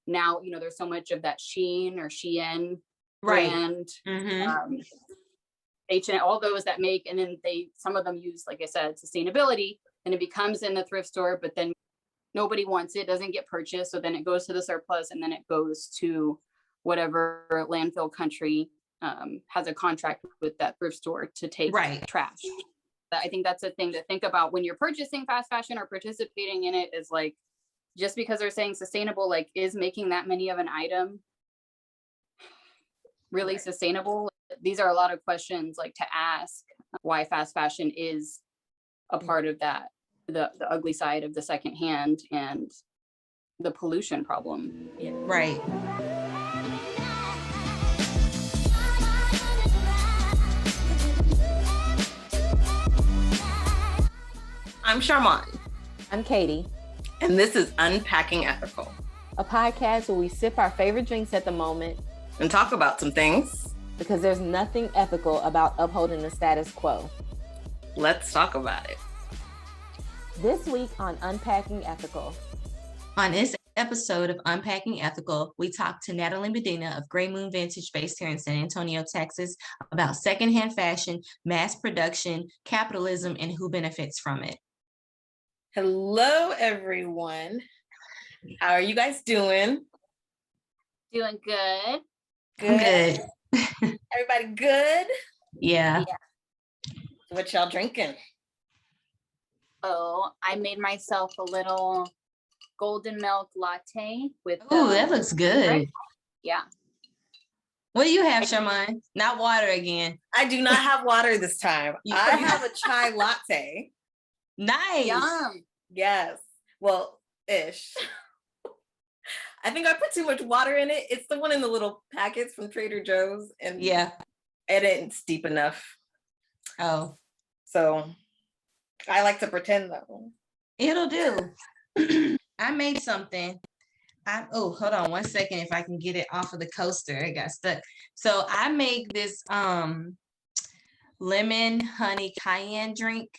now, there's so much of that Shein or Shein right. brand, Mm-hmm. H&M, all those that make, and then some of them use, like I said, sustainability, and it becomes in the thrift store, but then nobody wants it, doesn't get purchased. So then it goes to the surplus, and then it goes to whatever landfill country has a contract with that thrift store to take trash. I think that's a thing to think about when you're purchasing fast fashion or participating in it, is like, just because they're saying sustainable, like, is making that many of an item really sustainable? These are a lot of questions like to ask why fast fashion is a part of that, the ugly side of the secondhand and the pollution problem. Yeah. Right. I'm Sharman. I'm Katie. And this is Unpacking Ethical, a podcast where we sip our favorite drinks at the moment and talk about some things. Because there's nothing ethical about upholding the status quo. Let's talk about it. This week on Unpacking Ethical. On this episode of Unpacking Ethical, we talked to Natalie Medina of Gray Moon Vintage, based here in San Antonio, Texas, about secondhand fashion, mass production, capitalism, and who benefits from it. Hello, everyone. How are you guys doing? Doing good. Good. Everybody good? Yeah. What y'all drinking? Oh, I made myself a little golden milk latte with. Oh, that looks good. Right? Yeah. What do you have, Sharman? Not water again. I do not have water this time. I have a chai latte. Nice. Yum. Yes. Well, ish. I think I put too much water in it. It's the one in the little packets from Trader Joe's, and it ain't deep enough. Oh. So I like to pretend though. It'll do. I made something. Hold on 1 second, if I can get it off of the coaster. It got stuck. So I make this lemon honey cayenne drink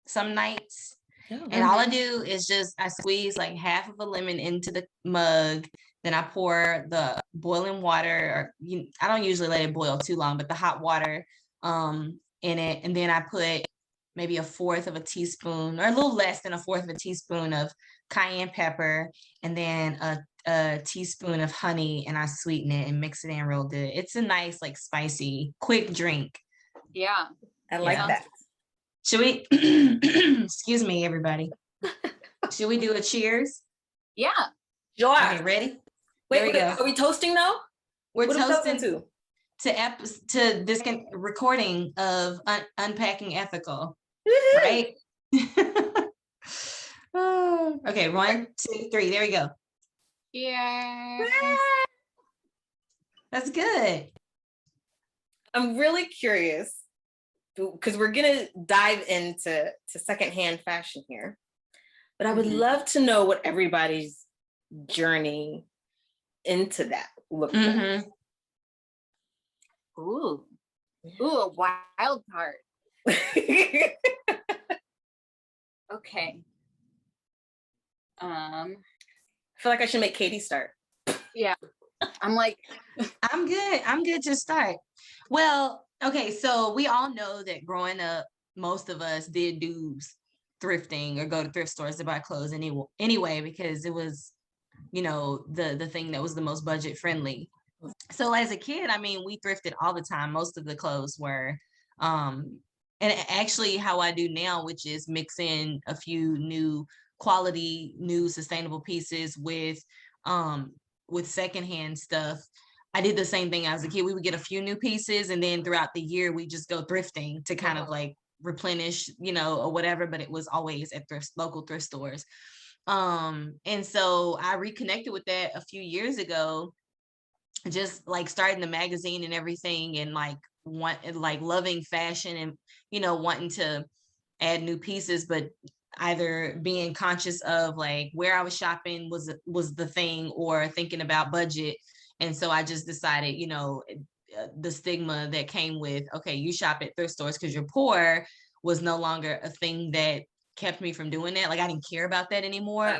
some nights. And all I do is I squeeze like half of a lemon into the mug. Then I pour the boiling water, I don't usually let it boil too long, but the hot water in it. And then I put maybe 1/4 of a teaspoon, or a little less than 1/4 of a teaspoon of cayenne pepper, and then a teaspoon of honey, and I sweeten it and mix it in real good. It's a nice, like, spicy, quick drink. Yeah. I like that. Should we, excuse me, everybody. Should we do a cheers? Yeah. Sure. Okay, ready? Wait, are we toasting now? We're toasting to this recording of Unpacking Ethical, right? Okay, 1, 2, 3, there we go. Yeah. That's good. I'm really curious, because we're gonna dive into secondhand fashion here, but I would love to know what everybody's journey into that looked like. Ooh, a wild part. Okay. I feel like I should make Katie start. Yeah. I'm good to start. Well, okay, so we all know that growing up, most of us did do thrifting or go to thrift stores to buy clothes anyway, because it was, the thing that was the most budget friendly. So as a kid, we thrifted all the time. Most of the clothes were, and actually how I do now, which is mix in a few new quality, new sustainable pieces with secondhand stuff. I did the same thing as a kid. We would get a few new pieces, and then throughout the year, we just go thrifting to kind of like replenish, or whatever, but it was always at local thrift stores. And so I reconnected with that a few years ago, just like starting the magazine and everything, and loving fashion, and wanting to add new pieces, but either being conscious of like where I was shopping was the thing, or thinking about budget. And so I just decided, the stigma that came with, okay, you shop at thrift stores because you're poor, was no longer a thing that kept me from doing that. Like, I didn't care about that anymore.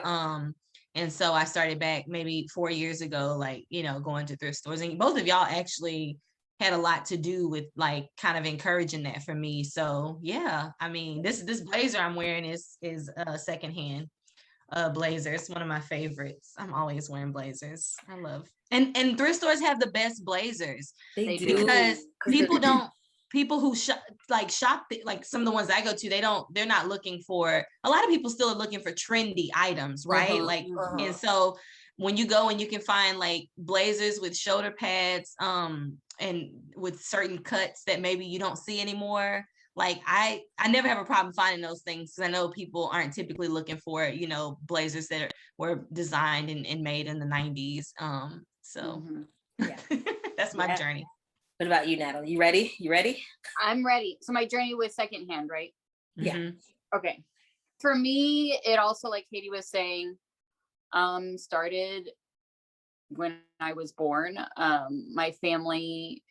And so I started back maybe 4 years ago, like, you know, going to thrift stores. And both of y'all actually had a lot to do with like kind of encouraging that for me. So yeah, I mean, this blazer I'm wearing is secondhand blazer. It's one of my favorites. I'm always wearing blazers. I love, and thrift stores have the best blazers. They do. Because people who shop like some of the ones I go to, they're not looking for, a lot of people still are looking for trendy items, right? Like, and so when you go and you can find like blazers with shoulder pads, and with certain cuts that maybe you don't see anymore, like I never have a problem finding those things, because I know people aren't typically looking for, you know, blazers that were designed and made in the 90s. So yeah, that's my journey. What about you, Natalie? You ready? I'm ready. So my journey was secondhand, right? Yeah. Okay. For me, it also, like Katie was saying, started when I was born. My family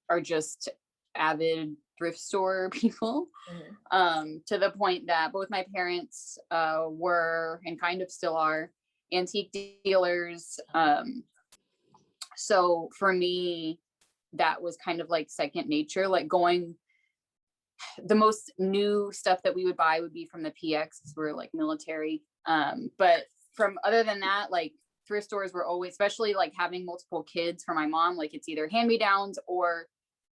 are just avid thrift store people, to the point that both my parents were, and kind of still are, antique dealers. So for me, that was kind of like second nature, like going, the most new stuff that we would buy would be from the PX, because we're like military. But from other than that, like thrift stores were always, especially like having multiple kids for my mom, like it's either hand-me-downs or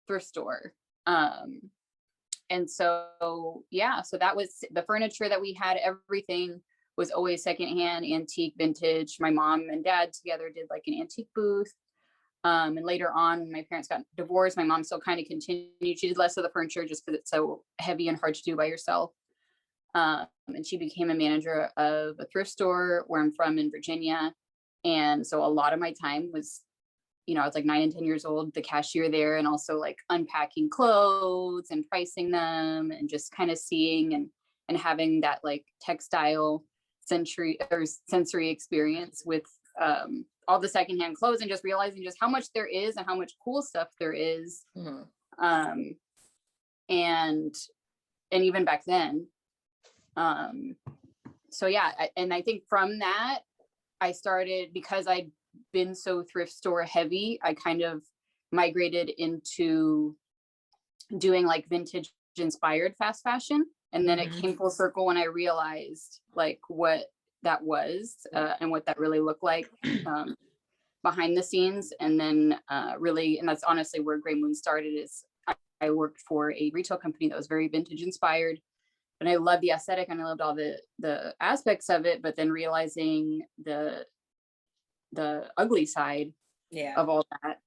thrift store. And so, yeah, so that was the furniture that we had. Everything was always secondhand, antique, vintage. My mom and dad together did like an antique booth. And later on, when my parents got divorced, my mom still kind of continued. She did less of the furniture just because it's so heavy and hard to do by yourself. And she became a manager of a thrift store where I'm from in Virginia. And so a lot of my time was, you know, I was like 9 and 10 years old, the cashier there, and also like unpacking clothes and pricing them, and just kind of seeing and having that like textile sensory experience with all the secondhand clothes, and just realizing just how much there is and how much cool stuff there is. And even back then. So yeah, I think from that, I started, because I'd been so thrift store heavy, I kind of migrated into doing like vintage inspired fast fashion. And then it came full circle when I realized like what that was, and what that really looked like behind the scenes. And then really, and that's honestly where Gray Moon started, is I worked for a retail company that was very vintage inspired, and I loved the aesthetic and I loved all the aspects of it, but then realizing the ugly side of all that.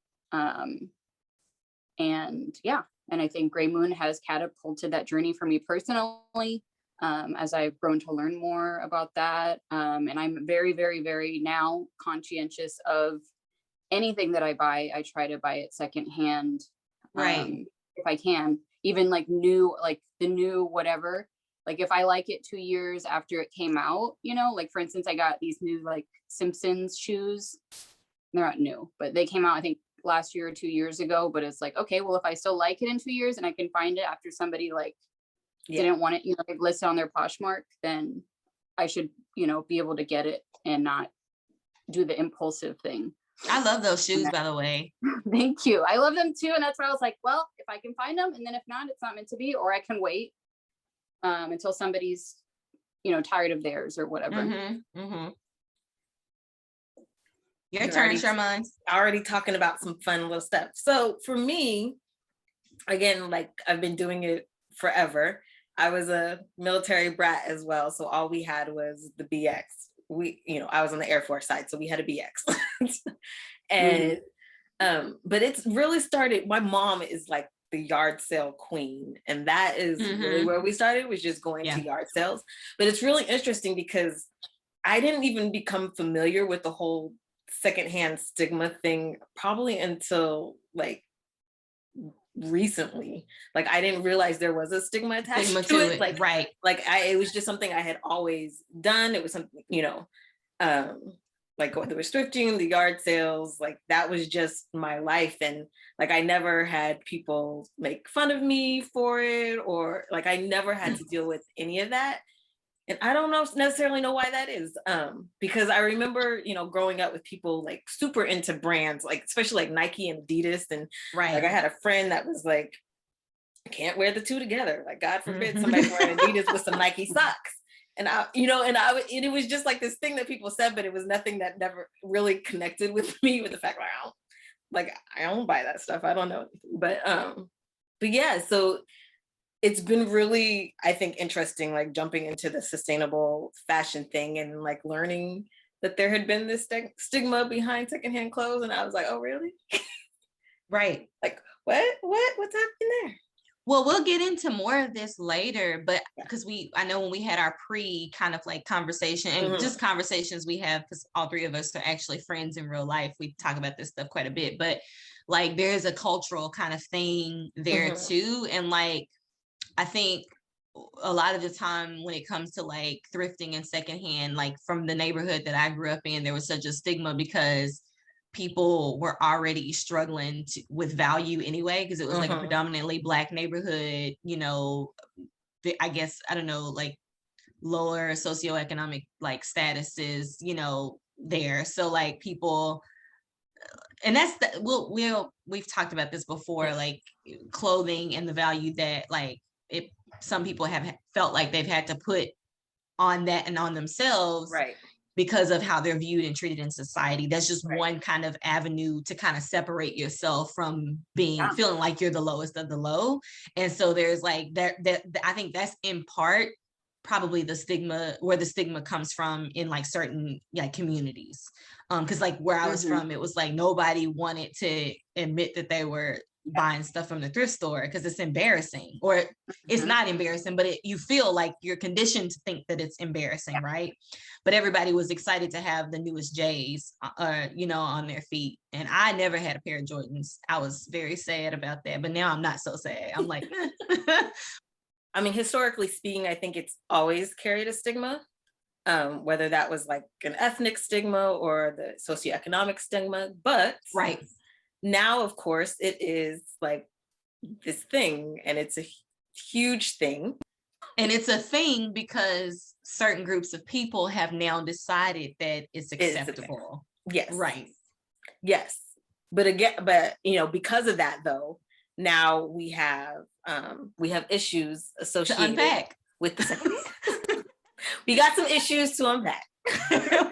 And yeah, and I think Gray Moon has catapulted that journey for me personally, as I've grown to learn more about that. And I'm very, very, very now conscientious of anything that I buy. I try to buy it secondhand, right? If I can, even like new, like the new whatever. Like if I like it 2 years after it came out, you know, like for instance, I got these new like Simpsons shoes. They're not new, but they came out, I think, last year or 2 years ago. But it's like, okay, well, if I still like it in 2 years and I can find it after somebody like didn't want it, you know, like listed on their Poshmark, then I should, you know, be able to get it and not do the impulsive thing. I love those shoes, by the way. Thank you. I love them too. And that's why I was like, well, if I can find them, and then if not, it's not meant to be, or I can wait until somebody's, you know, tired of theirs or whatever. Your turn, Sherman. Already talking about some fun little stuff. So for me, again, like I've been doing it forever. I was a military brat as well. So all we had was the BX. I was on the Air Force side, so we had a BX. And but it's really started, my mom is like the yard sale queen, and that is really where we started, was just going to yard sales. But it's really interesting because I didn't even become familiar with the whole secondhand stigma thing probably until like recently. Like I didn't realize there was a stigma attached to it. Like, right. Like it was just something I had always done. It was something, you know, like going through thrifting, the yard sales, like that was just my life. And like, I never had people make fun of me for it, or like, I never had to deal with any of that And I don't necessarily know why that is. Because I remember, growing up with people like super into brands, like especially like Nike and Adidas. And like I had a friend that was like, I can't wear the two together. Like, God forbid somebody's wearing Adidas with some Nike socks. And and it was just like this thing that people said, but it was nothing that never really connected with me, with the fact like I don't buy that stuff. I don't know. But yeah, so it's been really, I think, interesting, like jumping into the sustainable fashion thing and like learning that there had been this stigma behind secondhand clothes. And I was like, oh, really? Right. Like, what's happening there? Well, we'll get into more of this later, but because I know when we had our kind of like conversation and just conversations we have, because all three of us are actually friends in real life, we talk about this stuff quite a bit, but like there's a cultural kind of thing there too. And like, I think a lot of the time when it comes to like thrifting and secondhand, like from the neighborhood that I grew up in, there was such a stigma because people were already struggling with value anyway, because it was like a predominantly Black neighborhood, I guess, I don't know, like lower socioeconomic like statuses, there. So like people, and that's we've talked about this before, like clothing and the value that like some people have felt like they've had to put on that and on themselves, right, because of how they're viewed and treated in society. That's just one kind of avenue to kind of separate yourself from feeling like you're the lowest of the low. And so there's like that I think that's in part probably the stigma, where the stigma comes from in like certain like communities. Because like where I was from, it was like nobody wanted to admit that they were buying stuff from the thrift store because it's embarrassing, or it's not embarrassing, but you feel like you're conditioned to think that it's embarrassing, right? But everybody was excited to have the newest J's, on their feet. And I never had a pair of Jordans. I was very sad about that, but now I'm not so sad. I'm like, I mean, historically speaking, I think it's always carried a stigma, whether that was like an ethnic stigma or the socioeconomic stigma. But now, of course, it is like this thing, and it's a huge thing. And it's a thing because certain groups of people have now decided that it's acceptable. Yes. Right. Yes. But because of that, though, now we have issues associated with the second. We got some issues to unpack.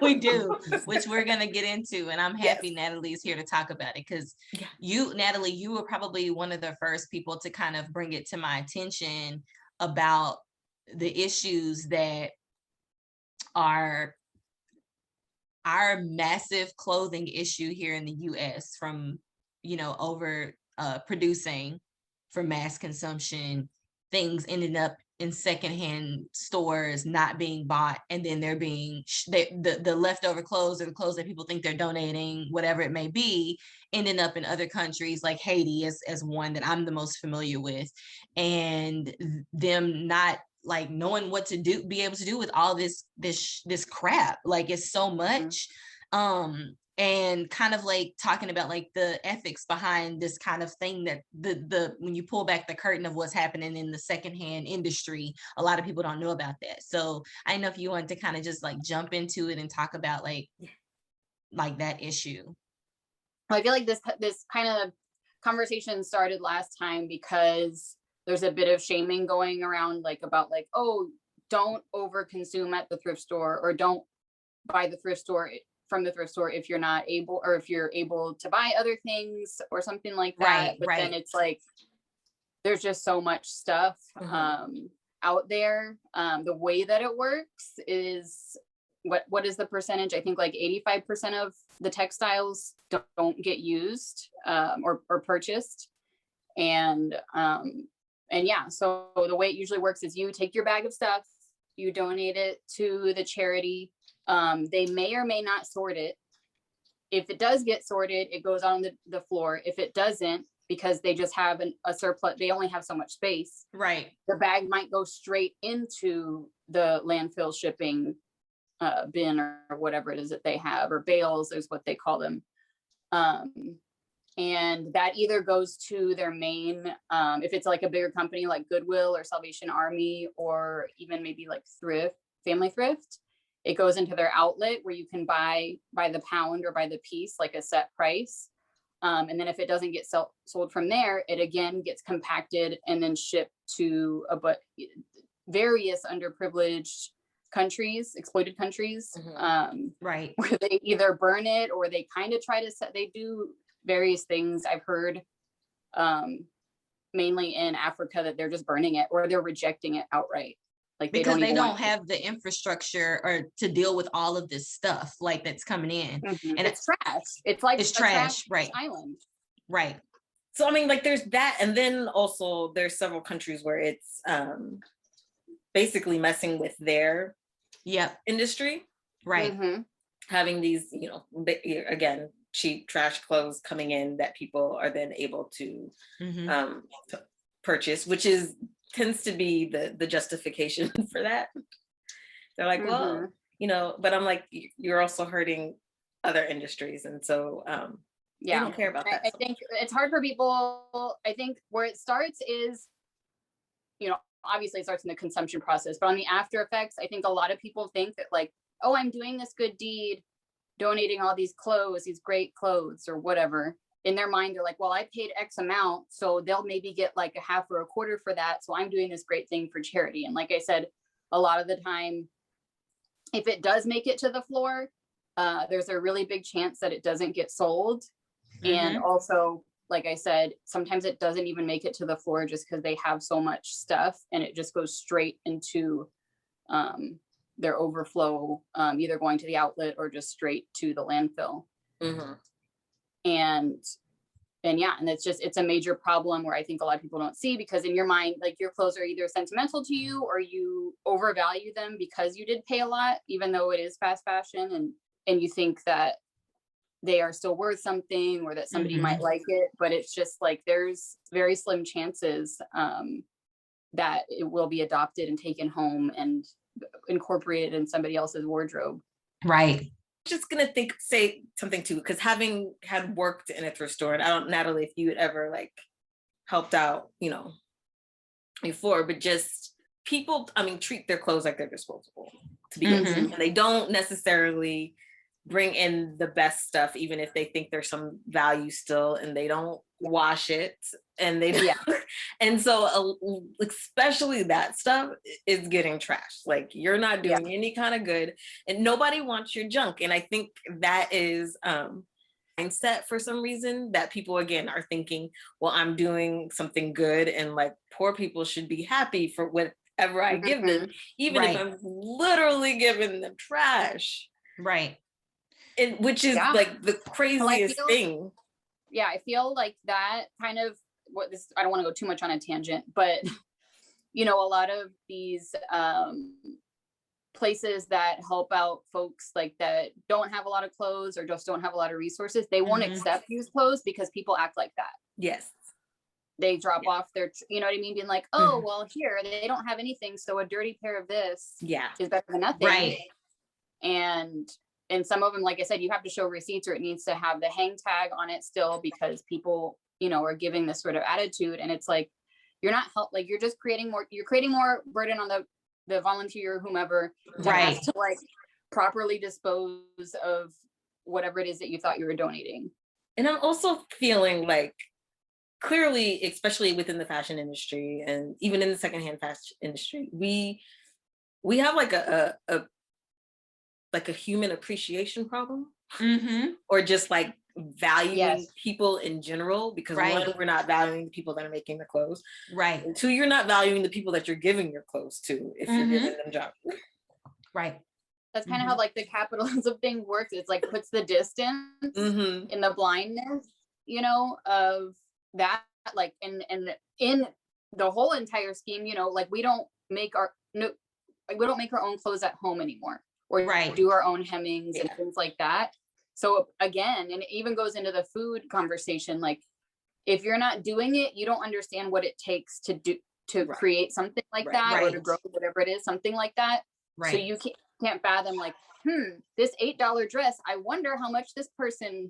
We do, which we're going to get into. And I'm happy Natalie's here to talk about it, because Natalie, you were probably one of the first people to kind of bring it to my attention about the issues that are our massive clothing issue here in the US from, over producing for mass consumption, things ended up in secondhand stores not being bought, and then they're being the leftover clothes, or the clothes that people think they're donating, whatever it may be, ending up in other countries like Haiti as one that I'm the most familiar with, and them not like knowing what to be able to do with all this crap. Like it's so much. And kind of like talking about like the ethics behind this kind of thing, that the when you pull back the curtain of what's happening in the secondhand industry, a lot of people don't know about that. So I don't know if you want to kind of just like jump into it and talk about like that issue. I feel like this kind of conversation started last time because there's a bit of shaming going around, like about like, oh, don't over consume at the thrift store, or don't buy from the thrift store if you're not able, or if you're able to buy other things or something like that. But then it's like, there's just so much stuff out there. The way that it works is, what is the percentage? I think like 85% of the textiles don't get used or purchased. And yeah, so the way it usually works is you take your bag of stuff, you donate it to the charity. They may or may not sort it. If it does get sorted, it goes on the floor. If it doesn't, because they just have a surplus, they only have so much space. Right. The bag might go straight into the landfill shipping bin, or whatever it is that they have, or bales is what they call them. And that either goes to their main, if it's like a bigger company like Goodwill or Salvation Army, or even maybe like Thrift family thrift. It goes into their outlet where you can buy by the pound or by the piece, like a set price. And then if it doesn't get sold from there, it again gets compacted and then shipped to various underprivileged countries, exploited countries, right, where they either burn it or they kind of try to they do various things. I've heard mainly in Africa that they're just burning it or they're rejecting it outright. Like because they don't have the infrastructure or to deal with all of this stuff like that's coming in. And it's trash. It's like it's trash, right? Island. Right. So I mean, like there's that, and then also there's several countries where it's basically messing with their industry, right? Having these, you know, again, cheap trash clothes coming in that people are then able to purchase, which tends to be the justification for that. They're like, well, you know, but I'm like, you're also hurting other industries, and so they don't care about that. I think it's hard for people. I think where it starts is, you know, obviously it starts in the consumption process, but on the after effects, I think a lot of people think that like, oh, I'm doing this good deed, donating all these clothes, these great clothes or whatever. In their mind, they're like, well, I paid X amount, so they'll maybe get like a half or a quarter for that. So I'm doing this great thing for charity. And like I said, a lot of the time, if it does make it to the floor, there's a really big chance that it doesn't get sold. And also, like I said, sometimes it doesn't even make it to the floor just because they have so much stuff and it just goes straight into their overflow, either going to the outlet or just straight to the landfill. And it's a major problem where I think a lot of people don't see, because in your mind, like your clothes are either sentimental to you or you overvalue them because you did pay a lot, even though it is fast fashion, and you think that they are still worth something or that somebody might like it, but it's just like there's very slim chances that it will be adopted and taken home and incorporated in somebody else's wardrobe. Right. Just gonna say something too, because having had worked in a thrift store, and I don't, Natalie, if you had ever like helped out, you know, before, but just people, I mean, treat their clothes like they're disposable to begin with, and they don't necessarily bring in the best stuff, even if they think there's some value still, and they don't wash it, and they and so especially that stuff is getting trashed. Like you're not doing any kind of good, and nobody wants your junk. And I think that is mindset for some reason, that people again are thinking, well, I'm doing something good, and like poor people should be happy for whatever I give them, even if I'm literally giving them trash. Right. And which is like the craziest thing. Yeah, I feel like that kind of I don't want to go too much on a tangent, but you know, a lot of these places that help out folks like that don't have a lot of clothes or just don't have a lot of resources, they won't accept used clothes because people act like that. Yes. They drop off their, you know what I mean? Being like, oh, well, here, they don't have anything, so a dirty pair of this is better than nothing. Right. And some of them, like I said, you have to show receipts, or it needs to have the hang tag on it still, because people, you know, are giving this sort of attitude. And it's like, you're not you're just creating more burden on the volunteer or whomever to have to like properly dispose of whatever it is that you thought you were donating. And I'm also feeling like, clearly, especially within the fashion industry and even in the secondhand fashion industry, we have like a human appreciation problem, or just like valuing people in general, because one, we're not valuing the people that are making the clothes, and two, you're not valuing the people that you're giving your clothes to if you're giving them jobs. That's kind of how like the capitalism thing works. It's like puts the distance in the blindness, you know, of that, like and in the whole entire scheme, you know, like we don't make our own clothes at home anymore, or do our own hemmings and things like that. So again, and it even goes into the food conversation, like if you're not doing it, you don't understand what it takes to create something like that, or to grow whatever it is, something like that. So you can't fathom like, this $8 dress, I wonder how much this person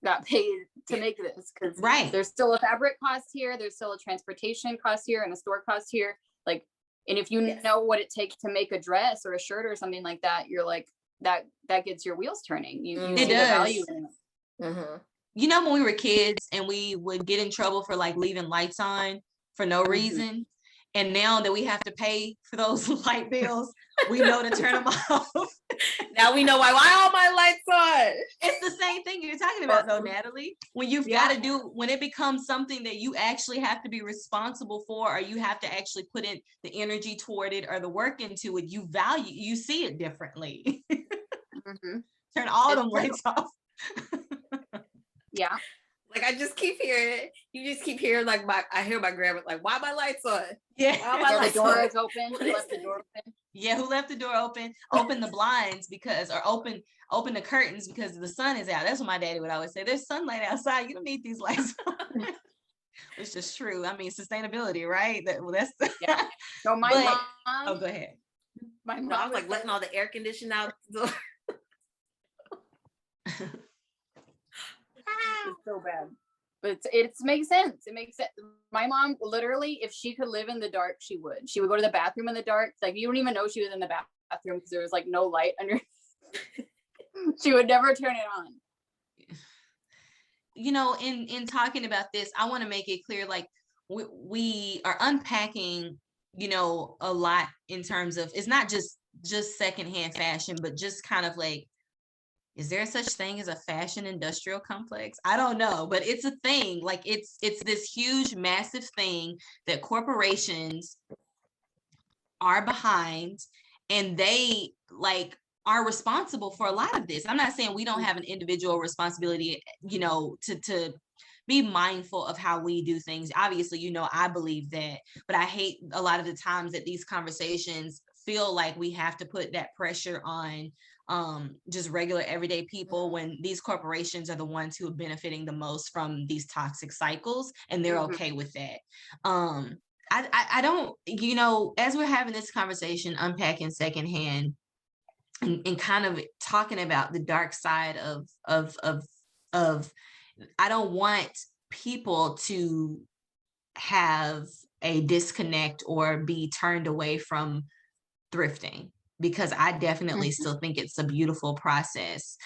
got paid to make this, because there's still a fabric cost here, there's still a transportation cost here, and a store cost here. Like And if you Yes. know what it takes to make a dress or a shirt or something like that, you're like, that gets your wheels turning. You It see the does. value in it. Mm-hmm. You know, when we were kids and we would get in trouble for like leaving lights on for no reason. And now that we have to pay for those light bills, we know to turn them off. Now we know why all my lights on. It's the same thing you're talking about though, Natalie. When you've got to do, when it becomes something that you actually have to be responsible for, or you have to actually put in the energy toward it or the work into it, you see it differently. Turn all them lights off. Yeah. Like I just keep hearing, you just keep hearing like I hear my grandma like, why my lights on? Yeah. Why my lights The door on? is open. Who left the door open? Yeah, who left the door open? Open the blinds or open the curtains because the sun is out. That's what my daddy would always say. There's sunlight outside. You don't need these lights on. Which is true. I mean, sustainability, right? That's yeah. So my mom. Oh, go ahead. My mom I was like letting all the air conditioning out. It's so bad, but it makes sense. It makes sense. My mom literally, if she could live in the dark, she would go to the bathroom in the dark. Like you don't even know she was in the bathroom because there was like no light under. She would never turn it on. You know, in talking about this, I want to make it clear, like we are unpacking, you know, a lot in terms of, it's not just secondhand fashion, but just kind of like, is there such thing as a fashion industrial complex? I don't know, but it's a thing. Like it's this huge, massive thing that corporations are behind, and they like are responsible for a lot of this. I'm not saying we don't have an individual responsibility, you know, to be mindful of how we do things. Obviously, you know, I believe that, but I hate a lot of the times that these conversations feel like we have to put that pressure on just regular everyday people, when these corporations are the ones who are benefiting the most from these toxic cycles, and they're okay with that. I don't, you know, as we're having this conversation, unpacking secondhand and kind of talking about the dark side of I don't want people to have a disconnect or be turned away from thrifting, because I definitely still think it's a beautiful process.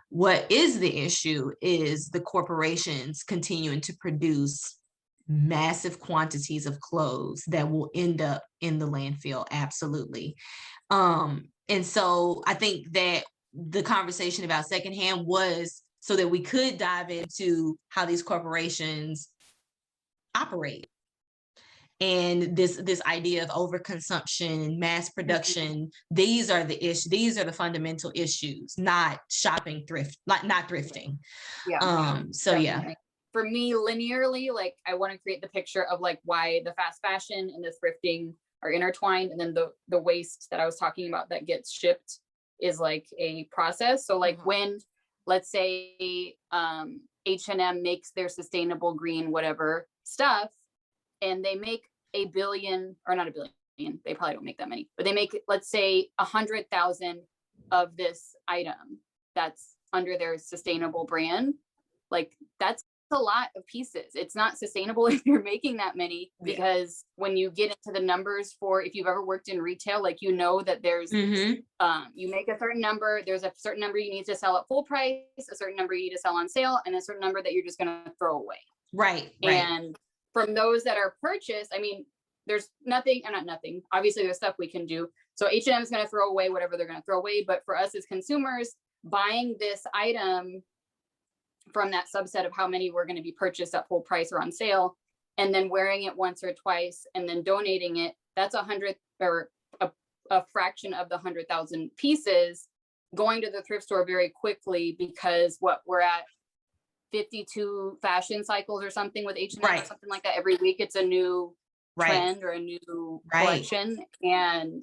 What is the issue is the corporations continuing to produce massive quantities of clothes that will end up in the landfill. Absolutely. And so I think that the conversation about secondhand was so that we could dive into how these corporations operate. And this idea of overconsumption, mass production, these are the issues. These are the fundamental issues, not shopping not thrifting. Yeah. So definitely. yeah. For me, linearly, like I want to create the picture of like why the fast fashion and the thrifting are intertwined, and then the waste that I was talking about that gets shipped is like a process. So like when, let's say, H&M makes their sustainable green whatever stuff, and they make a billion, or not a billion, they probably don't make that many, but they make, let's say, 100,000 of this item that's under their sustainable brand. Like that's a lot of pieces. It's not sustainable if you're making that many, because when you get into the numbers for, if you've ever worked in retail, like, you know that there's you make a certain number, there's a certain number you need to sell at full price, a certain number you need to sell on sale, and a certain number that you're just going to throw away. Right. And from those that are purchased, I mean, there's nothing, or not nothing, obviously there's stuff we can do. So H&M is going to throw away whatever they're going to throw away, but for us as consumers, buying this item from that subset of how many were going to be purchased at full price or on sale, and then wearing it once or twice and then donating it, that's 100 or a fraction of the 100,000 pieces going to the thrift store very quickly, because what we're at 52 fashion cycles or something with H&M, or something like that. Every week it's a new trend or a new collection. And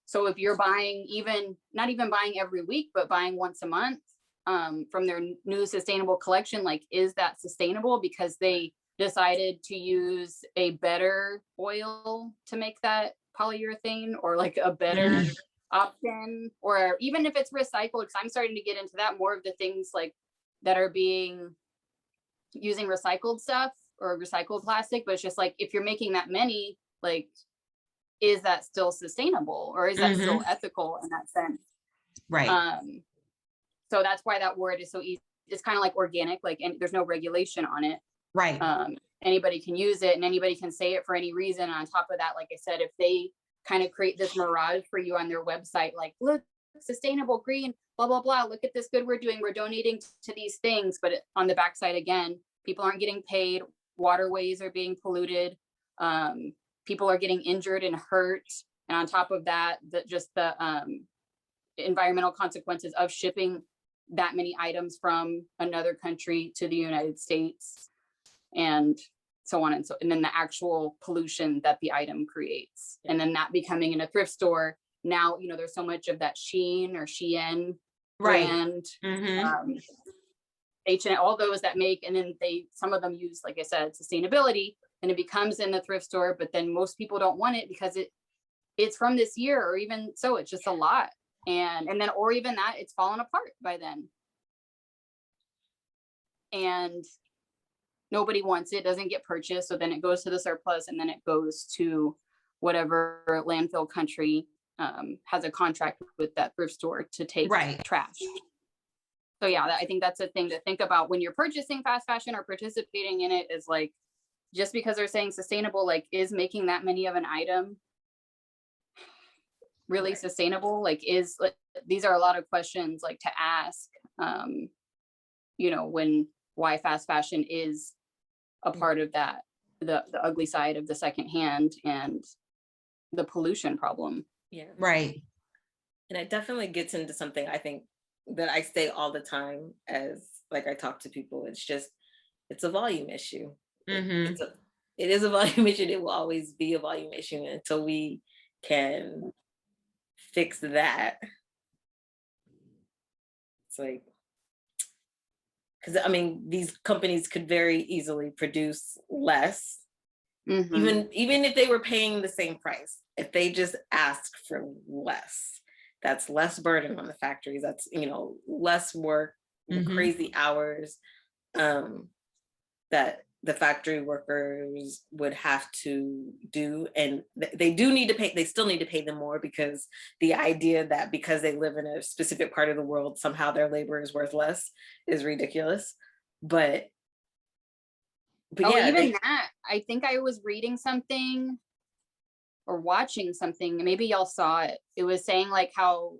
so if you're buying, even not even buying every week, but buying once a month from their new sustainable collection, like, is that sustainable because they decided to use a better oil to make that polyurethane, or like a better option, or even if it's recycled, because I'm starting to get into that more of the things like that are being using recycled stuff or recycled plastic. But it's just like, if you're making that many, like, is that still sustainable, or is that Mm-hmm. still ethical in that sense? Right. So that's why that word is so easy. It's kind of like organic, like, and there's no regulation on it. Right. Anybody can use it and anybody can say it for any reason. On top of that, like I said, if they kind of create this mirage for you on their website, like, look, sustainable, green, blah, blah, blah, look at this good we're doing, we're donating to these things. But on the backside, again, people aren't getting paid, waterways are being polluted, people are getting injured and hurt. And on top of that, just the environmental consequences of shipping that many items from another country to the United States, and so on and then the actual pollution that the item creates. And then that becoming in a thrift store, now, you know, there's so much of that Shein or Shein brand, H&M, all those that make, and then some of them use, like I said, sustainability, and it becomes in the thrift store, but then most people don't want it because it's from this year, or even so, it's just a lot. And then, or even that, it's fallen apart by then. And nobody wants it, doesn't get purchased. So then it goes to the surplus, and then it goes to whatever landfill country has a contract with that thrift store to take trash. So yeah, I think that's a thing to think about when you're purchasing fast fashion or participating in it, is like, just because they're saying sustainable, like, is making that many of an item really sustainable? Like, these are a lot of questions like to ask, you know, why fast fashion is a part of that, the ugly side of the secondhand and the pollution problem. Yeah. Right. And it definitely gets into something I think that I say all the time as like I talk to people. It's a volume issue. Mm-hmm. It is a volume issue. It will always be a volume issue until we can fix that. It's like, because I mean, these companies could very easily produce less, even if they were paying the same price. If they just ask for less, that's less burden on the factories. That's, you know, less work, crazy hours that the factory workers would have to do. And they do need to pay, they still need to pay them more, because the idea that because they live in a specific part of the world, somehow their labor is worth less is ridiculous. But yeah, even that, I think I was reading something or watching something, maybe y'all saw it. It was saying like how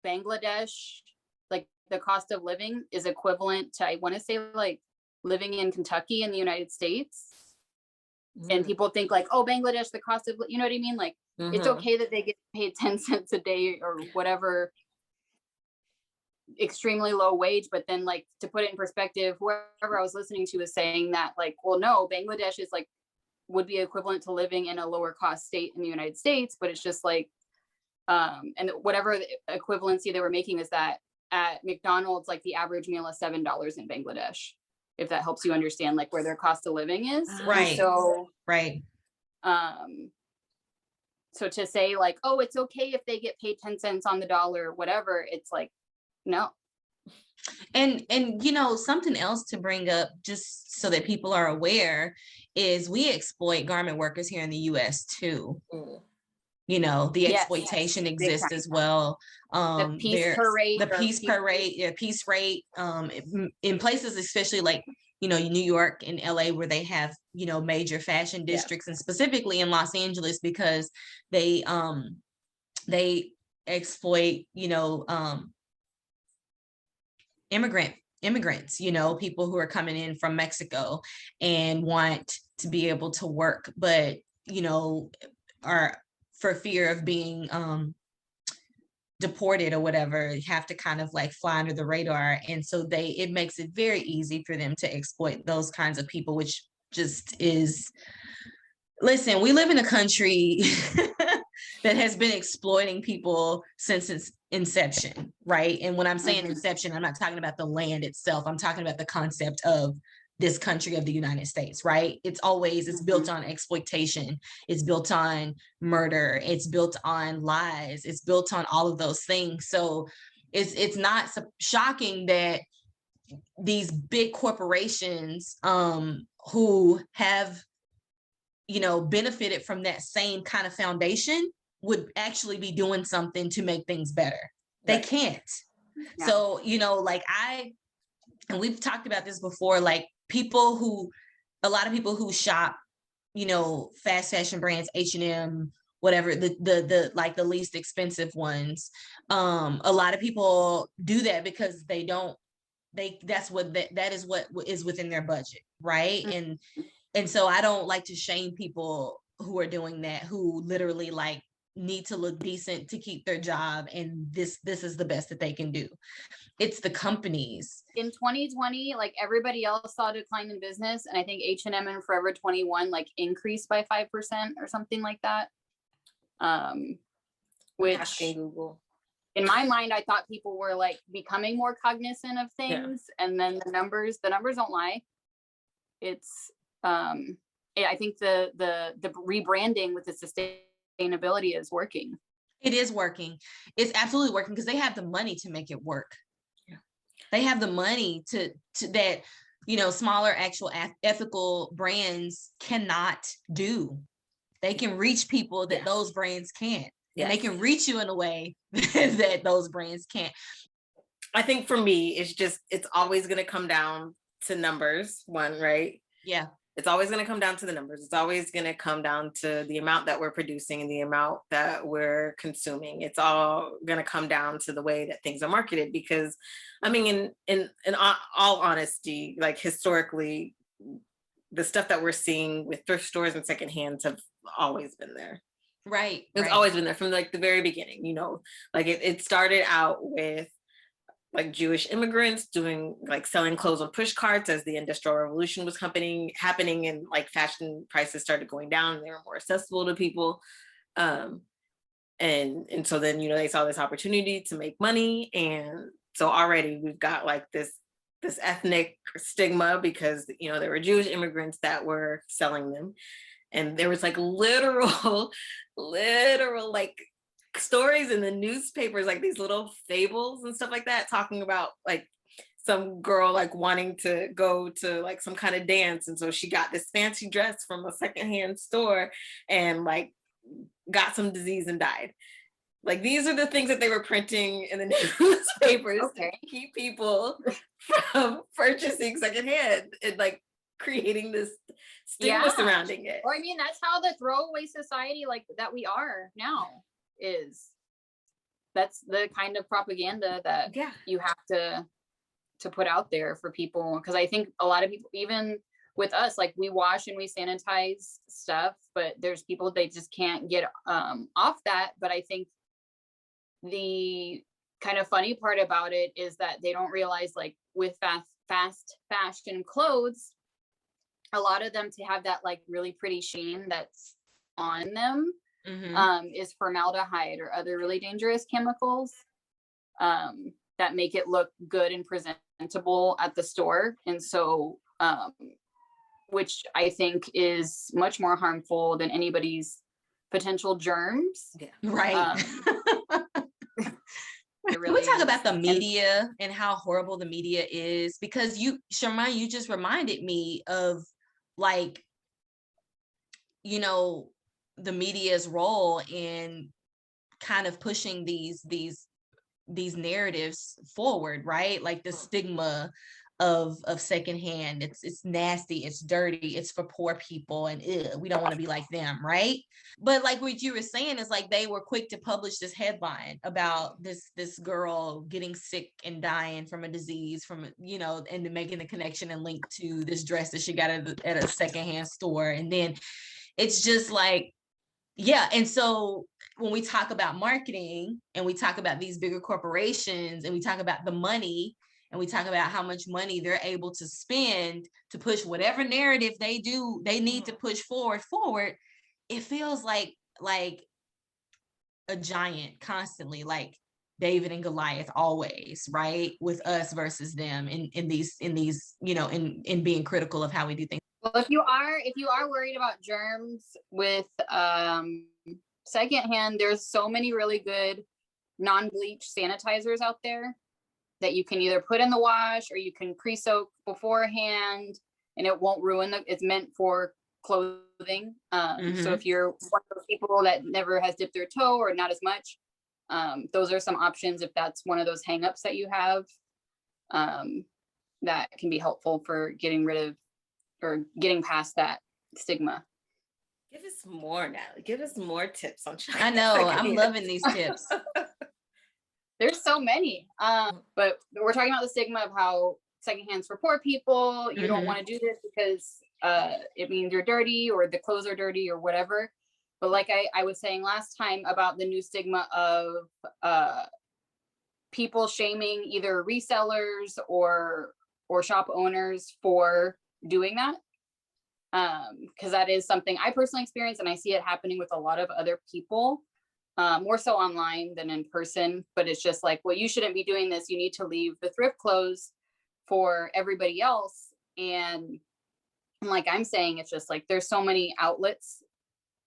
Bangladesh, like the cost of living is equivalent to, I want to say, like living in Kentucky in the United States. And people think like, oh, Bangladesh, the cost of, you know what I mean? Like, it's okay that they get paid 10 cents a day or whatever, extremely low wage. But then, like, to put it in perspective, whoever I was listening to was saying that, like, well, no, Bangladesh is like, would be equivalent to living in a lower cost state in the United States. But it's just like, and whatever the equivalency they were making is that at McDonald's, like the average meal is $7 in Bangladesh, if that helps you understand like where their cost of living is. Right. And so, right. So to say like, oh, it's okay if they get paid 10 cents on the dollar, whatever, it's like, no. And you know, something else to bring up, just so that people are aware, is we exploit garment workers here in the US too. You know, the exploitation exists as well. The piece per rate. Piece rate. In places, especially like, you know, New York and LA, where they have, you know, major fashion districts, and specifically in Los Angeles, because they exploit, you know, immigrants, you know, people who are coming in from Mexico and want to be able to work, but, you know, are for fear of being deported or whatever, have to kind of like fly under the radar. And so it makes it very easy for them to exploit those kinds of people, which just is, listen, we live in a country that has been exploiting people since its inception, right? And when I'm saying inception, I'm not talking about the land itself. I'm talking about the concept of this country of the United States, right? It's built on exploitation. It's built on murder. It's built on lies. It's built on all of those things. So it's not shocking that these big corporations who have benefited from that same kind of foundation would actually be doing something to make things better. They can't. Yeah. So, and we've talked about this before, like a lot of people who shop, fast fashion brands, H&M, whatever, the least expensive ones. A lot of people do that because that is what is within their budget. Right. Mm-hmm. And so I don't like to shame people who are doing that, who literally like need to look decent to keep their job. And this is the best that they can do. It's the companies. In 2020, like everybody else saw a decline in business. And I think H&M and Forever 21 like increased by 5% or something like that. Which asking Google. In my mind, I thought people were like becoming more cognizant of things. Yeah. And then the numbers don't lie. It's I think the rebranding with the sustainability is working. It is working. It's absolutely working because they have the money to make it work. Yeah. They have the money to that, smaller actual ethical brands cannot do. They can reach people that those brands can't. Yes. And they can reach you in a way that those brands can't. I think for me, it's always going to come down to numbers, one, right? Yeah. It's always going to come down to the numbers. It's always going to come down to the amount that we're producing and the amount that we're consuming. It's all going to come down to the way that things are marketed, because I mean, in all honesty, like historically, the stuff that we're seeing with thrift stores and secondhands have always been there. Right. It's always been there from like the very beginning, like it started out with like Jewish immigrants selling clothes on push carts as the Industrial Revolution was happening, and like fashion prices started going down and they were more accessible to people. And so then, they saw this opportunity to make money. And so already we've got like this ethnic stigma because, there were Jewish immigrants that were selling them. And there was like literal like stories in the newspapers, like these little fables and stuff like that, talking about like some girl like wanting to go to like some kind of dance, and so she got this fancy dress from a secondhand store and like got some disease and died. Like these are the things that they were printing in the newspapers to keep people from purchasing secondhand and like creating this stigma surrounding it. Or I mean, that's how the throwaway society like that we are now is. That's the kind of propaganda that you have to put out there for people, because I think a lot of people, even with us, like we wash and we sanitize stuff, but there's people, they just can't get off that. But I think the kind of funny part about it is that they don't realize, like with fast fashion clothes, a lot of them, to have that like really pretty sheen that's on them, is formaldehyde or other really dangerous chemicals that make it look good and presentable at the store. And so, which I think is much more harmful than anybody's potential germs. Yeah. Right. Really we talk about the media and how horrible the media is, because Sharmai, you just reminded me of like, the media's role in kind of pushing these narratives forward, right? Like the stigma of secondhand. It's nasty, it's dirty, it's for poor people, and we don't want to be like them, right? But like what you were saying is like they were quick to publish this headline about this girl getting sick and dying from a disease and then making the connection and link to this dress that she got at a secondhand store. And then it's just like, yeah. And so when we talk about marketing and we talk about these bigger corporations and we talk about the money and we talk about how much money they're able to spend to push whatever narrative they need to push forward, it feels like a giant constantly, like David and Goliath always, right? With us versus them in these, in being critical of how we do things. Well, if you are worried about germs with secondhand, there's so many really good non-bleach sanitizers out there that you can either put in the wash or you can pre-soak beforehand, and it won't ruin it's meant for clothing. So if you're one of those people that never has dipped their toe or not as much, those are some options if that's one of those hangups that you have, that can be helpful for getting rid of or getting past that stigma. Give us more, Natalie. Give us more tips on shopping. I know, I'm loving these tips. There's so many, but we're talking about the stigma of how secondhand's for poor people. You don't want to do this because it means you're dirty or the clothes are dirty or whatever. But like I was saying last time about the new stigma of people shaming either resellers or shop owners for doing that. Because that is something I personally experience, and I see it happening with a lot of other people, more so online than in person. But it's just like, well, you shouldn't be doing this. You need to leave the thrift clothes for everybody else. And like I'm saying, it's just like there's so many outlets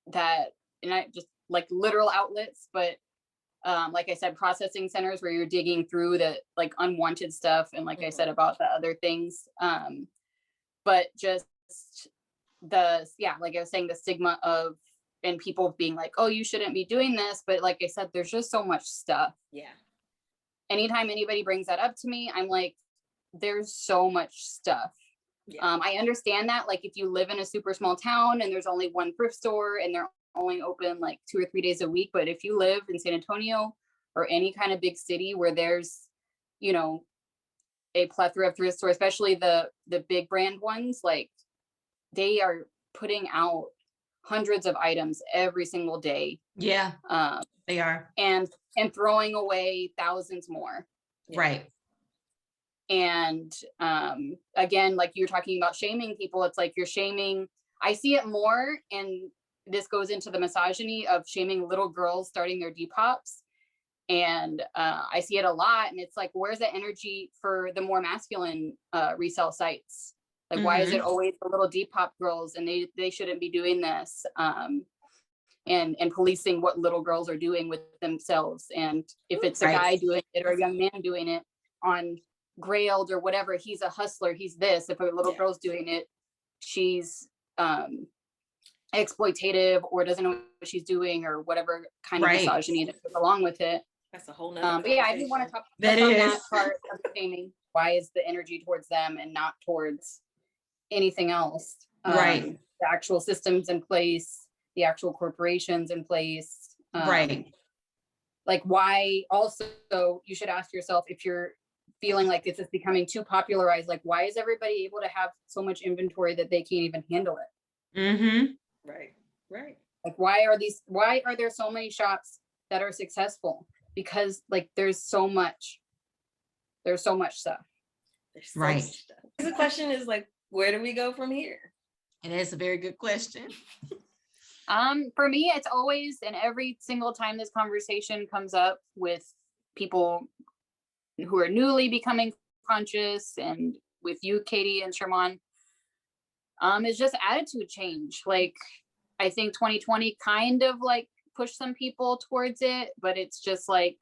that, and I just like literal outlets, but like I said, processing centers where you're digging through the like unwanted stuff, and like I said about the other things, but just like I was saying, the stigma of, and people being like, oh, you shouldn't be doing this, but like I said, there's just so much stuff. Anytime anybody brings that up to me, I'm like, there's so much stuff. I understand that, like, if you live in a super small town and there's only one thrift store and they're only open like 2 or 3 days a week, but if you live in San Antonio or any kind of big city where there's, you know, a plethora of thrift stores, especially the big brand ones, like they are putting out hundreds of items every single day. They are, and throwing away thousands more. Right. And again, like you're talking about shaming people, it's like you're shaming, I see it more, and this goes into the misogyny of shaming little girls starting their Depop's. And I see it a lot, and it's like, where's the energy for the more masculine resale sites? Like, why is it always the little Depop girls, and they shouldn't be doing this, and policing what little girls are doing with themselves? And if it's a guy doing it or a young man doing it on Grailed or whatever, he's a hustler, he's this. If a little girl's doing it, she's exploitative or doesn't know what she's doing, or whatever kind of misogyny that goes along with it. That's a whole nother but yeah, I do want to talk about that part of shaming. Why is the energy towards them and not towards anything else? The actual systems in place, the actual corporations in place. Like, why also, you should ask yourself, if you're feeling like this is becoming too popularized, like, why is everybody able to have so much inventory that they can't even handle it? Right. Like, why are there so many shops that are successful? Because like there's so much stuff. Stuff. The question is like, where do we go from here? And that's a very good question. For me, it's always, and every single time this conversation comes up with people who are newly becoming conscious, and with you, Katie and Sherman, it's just attitude change. Like, I think 2020 kind of like pushed some people towards it, but it's just like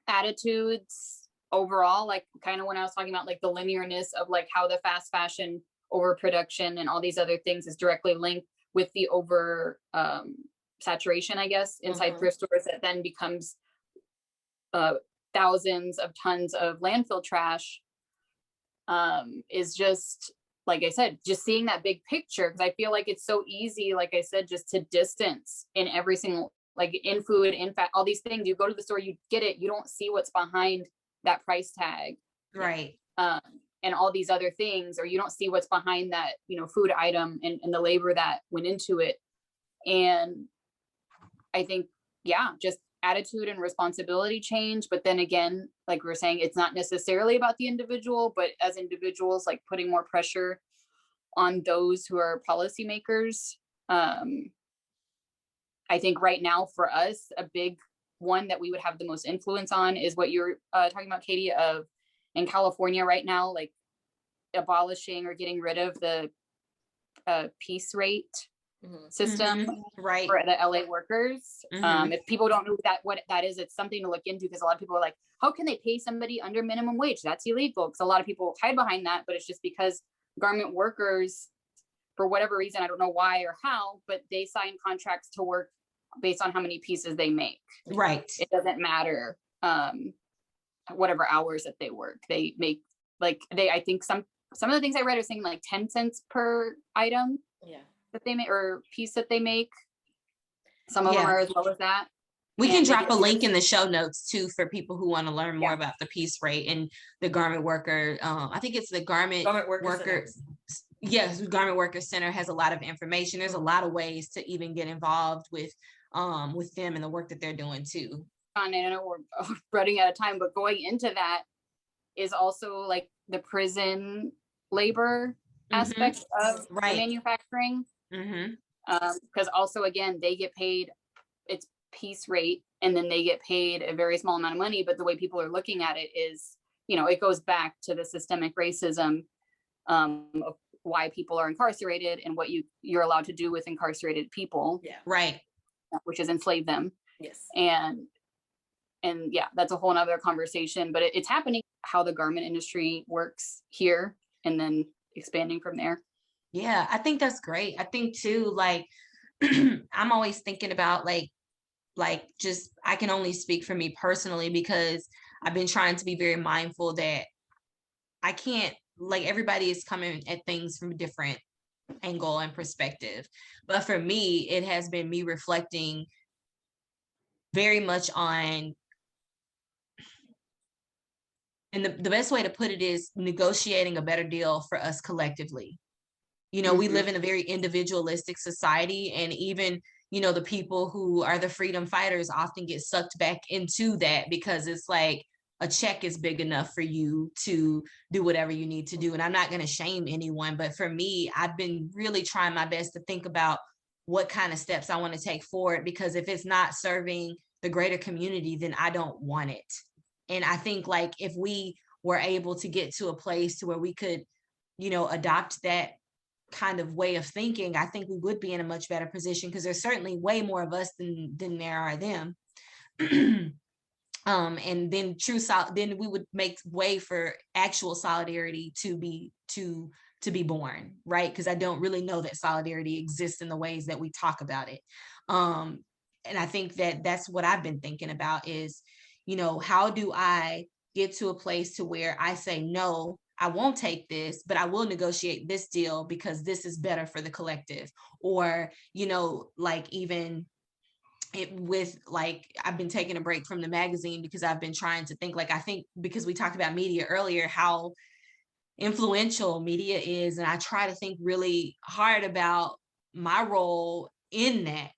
attitudes overall, like kind of when I was talking about like the linearness of like how the fast fashion overproduction and all these other things is directly linked with the over saturation, I guess, inside thrift stores, that then becomes thousands of tons of landfill trash, is just, like I said, just seeing that big picture, because I feel like it's so easy, like I said, just to distance in every single, like in food, in fact, all these things. You go to the store, you get it, you don't see what's behind that price tag. And all these other things, or you don't see what's behind that, you know, food item and the labor that went into it. And I think, just attitude and responsibility change. But then again, like we were saying, it's not necessarily about the individual, but as individuals, like putting more pressure on those who are policymakers. I think right now for us, a big one that we would have the most influence on is what you're talking about, Katie, of in California right now, like abolishing or getting rid of the piece rate system for the LA workers. If people don't know what that is, it's something to look into, because a lot of people are like, how can they pay somebody under minimum wage? That's illegal. Because a lot of people hide behind that, but it's just because garment workers for whatever reason, I don't know why or how, but they sign contracts to work based on how many pieces they make. Right. It doesn't matter whatever hours that they work. They make I think some of the things I read are saying like 10 cents per item that they make or piece that they make. Some of them are as low as that. We can drop a link in the show notes too for people who want to learn more about the piece rate and the garment worker. I think it's the garment worker. Yes, Garment Worker Center has a lot of information. There's a lot of ways to even get involved with them and the work that they're doing too. I know we're running out of time, but going into that is also like the prison labor aspect of manufacturing. Because also, again, they get paid, it's piece rate, and then they get paid a very small amount of money. But the way people are looking at it is, it goes back to the systemic racism of why people are incarcerated and what you're allowed to do with incarcerated people. Which is enslave them. And yeah, that's a whole nother conversation, but it's happening how the garment industry works here and then expanding from there. Yeah, I think that's great. I think too, like, I'm always thinking about like just, I can only speak for me personally because I've been trying to be very mindful that I can't, like, everybody is coming at things from a different angle and perspective. But for me, it has been me reflecting very much on, and the best way to put it is negotiating a better deal for us collectively. We live in a very individualistic society, and even, the people who are the freedom fighters often get sucked back into that because it's like a check is big enough for you to do whatever you need to do. And I'm not going to shame anyone, but for me, I've been really trying my best to think about what kind of steps I want to take forward, because if it's not serving the greater community, then I don't want it. And I think, like, if we were able to get to a place to where we could, adopt that kind of way of thinking, I think we would be in a much better position, because there's certainly way more of us than there are them. And then then we would make way for actual solidarity to be born, right? Because I don't really know that solidarity exists in the ways that we talk about it. And I think that that's what I've been thinking about is, how do I get to a place to where I say, no, I won't take this, but I will negotiate this deal because this is better for the collective. Or, like, even with, like, I've been taking a break from the magazine because I've been trying to think, like, I think because we talked about media earlier, how influential media is. And I try to think really hard about my role in that,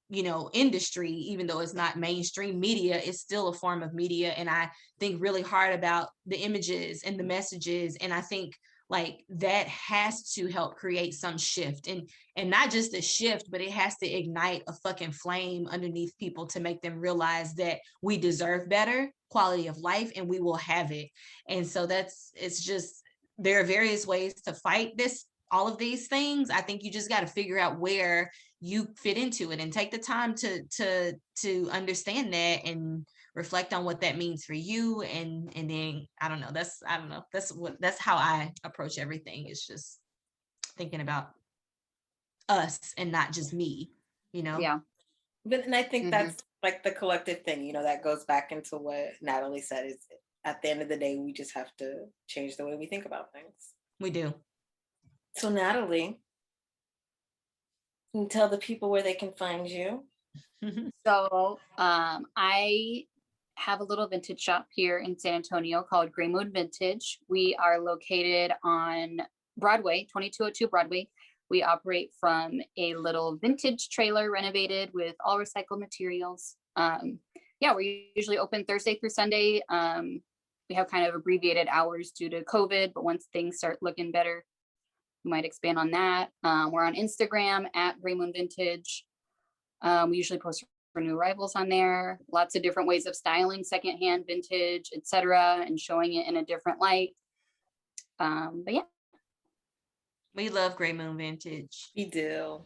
industry, even though it's not mainstream media, it's still a form of media. And I think really hard about the images and the messages. And I think, like, that has to help create some shift, and not just a shift, but it has to ignite a fucking flame underneath people to make them realize that we deserve better quality of life and we will have it. And so it's just, there are various ways to fight all of these things. I think you just got to figure out where you fit into it and take the time to understand that and reflect on what that means for you. And then that's how I approach everything. It's just thinking about us and not just me, Yeah. But, and I think that's like the collective thing, that goes back into what Natalie said, is at the end of the day, we just have to change the way we think about things. We do. So Natalie, can you tell the people where they can find you? So I have a little vintage shop here in San Antonio called Gray Moon Vintage. We are located on Broadway, 2202 Broadway. We operate from a little vintage trailer renovated with all recycled materials. We're usually open Thursday through Sunday. We have kind of abbreviated hours due to COVID, but once things start looking better, we might expand on that. We're on Instagram at Gray Moon Vintage. We usually post for new arrivals on there. Lots of different ways of styling secondhand, vintage, etc., and showing it in a different light. But yeah. We love Gray Moon Vintage. We do.